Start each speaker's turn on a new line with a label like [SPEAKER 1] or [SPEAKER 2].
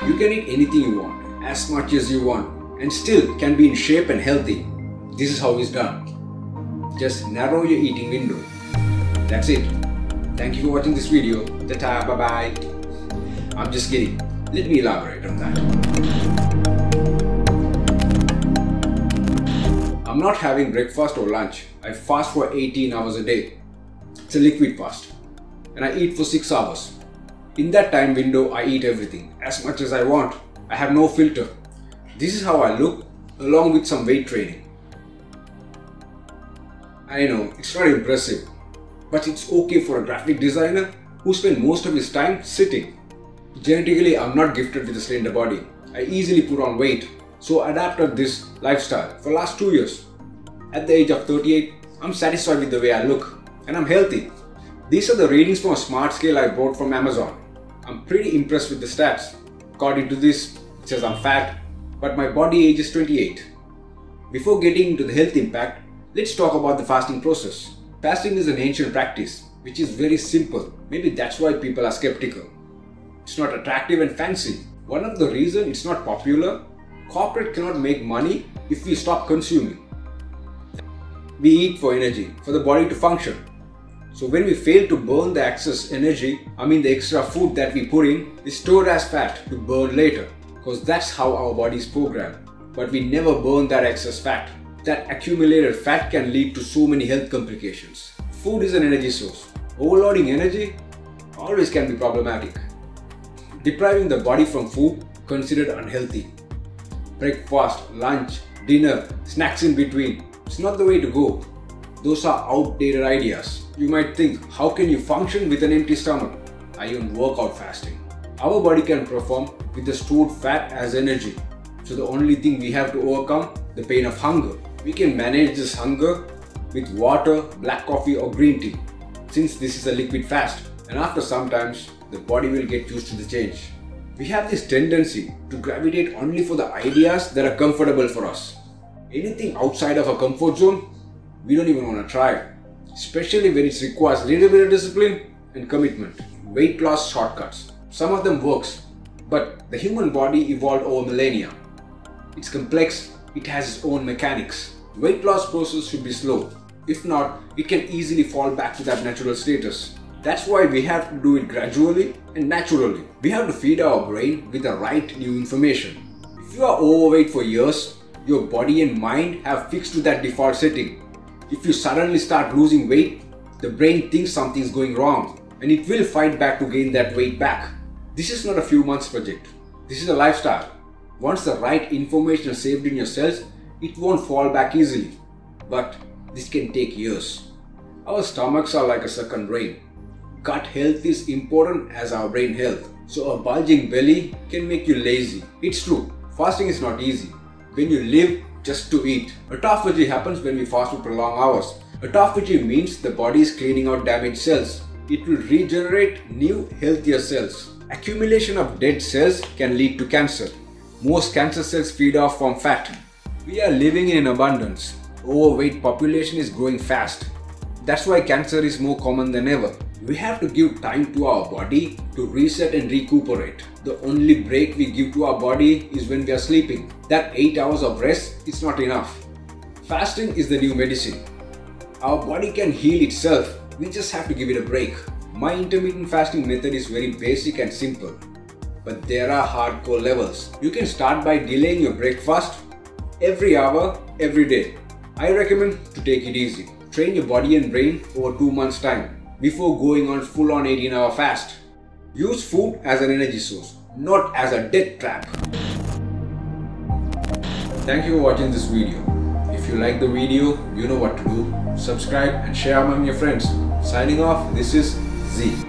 [SPEAKER 1] You can eat anything you want, as much as you want, and still can be in shape and healthy. This is how it's done. Just narrow your eating window. That's it. Thank you for watching this video. Ta-ta, bye-bye. I'm just kidding. Let me elaborate on that. I'm not having breakfast or lunch. I fast for 18 hours a day. It's a liquid fast. And I eat for 6 hours. In that time window, I eat everything, as much as I want. I have no filter. This is how I look, along with some weight training. I know, it's not impressive, but it's okay for a graphic designer who spends most of his time sitting. Genetically, I'm not gifted with a slender body. I easily put on weight, so I adapted this lifestyle for the last 2 years. At the age of 38, I'm satisfied with the way I look, and I'm healthy. These are the ratings from a smart scale I bought from Amazon. I'm pretty impressed with the stats. According to this, it says I'm fat, but my body age is 28. Before getting into the health impact, let's talk about the fasting process. Fasting is an ancient practice, which is very simple. Maybe that's why people are skeptical. It's not attractive and fancy. One of the reasons it's not popular, corporate cannot make money if we stop consuming. We eat for energy, for the body to function. So when we fail to burn the excess energy, the extra food that we put in is stored as fat to burn later, because that's how our body is programmed. But we never burn that excess fat. That accumulated fat can lead to so many health complications. Food is an energy source. Overloading energy always can be problematic. Depriving the body from food considered unhealthy. Breakfast, lunch, dinner, snacks in between. It's not the way to go. Those are outdated ideas. You might think, how can you function with an empty stomach? I even work out fasting. Our body can perform with the stored fat as energy. So the only thing we have to overcome, the pain of hunger. We can manage this hunger with water, black coffee or green tea, since this is a liquid fast. And after some time, the body will get used to the change. We have this tendency to gravitate only for the ideas that are comfortable for us. Anything outside of our comfort zone, we don't even want to try, especially when it requires a little bit of discipline and commitment. Weight loss shortcuts. Some of them works, but the human body evolved over millennia. It's complex, it has its own mechanics. Weight loss process should be slow. If not, it can easily fall back to that natural status. That's why we have to do it gradually and naturally. We have to feed our brain with the right new information. If you are overweight for years, your body and mind have fixed to that default setting. If you suddenly start losing weight, the brain thinks something is going wrong and it will fight back to gain that weight back. This is not a few months project. This is a lifestyle. Once the right information is saved in your cells, it won't fall back easily. But this can take years. Our stomachs are like a second brain. Gut health is important as our brain health. So a bulging belly can make you lazy. It's true, fasting is not easy. When you live just to eat. Autophagy happens when we fast for prolonged hours. Autophagy means the body is cleaning out damaged cells. It will regenerate new, healthier cells. Accumulation of dead cells can lead to cancer. Most cancer cells feed off from fat. We are living in abundance. Overweight population is growing fast. That's why cancer is more common than ever. We have to give time to our body to reset and recuperate. The only break we give to our body is when we are sleeping. That 8 hours of rest is not enough. Fasting is the new medicine. Our body can heal itself. We just have to give it a break. My intermittent fasting method is very basic and simple. But there are hardcore levels. You can start by delaying your breakfast every hour, every day. I recommend to take it easy. Train your body and brain over 2 months' time before going on full-on 18-hour fast. Use food as an energy source, not as a death trap. Thank you for watching this video. If you like the video, you know what to do. Subscribe and share among your friends. Signing off, this is Z.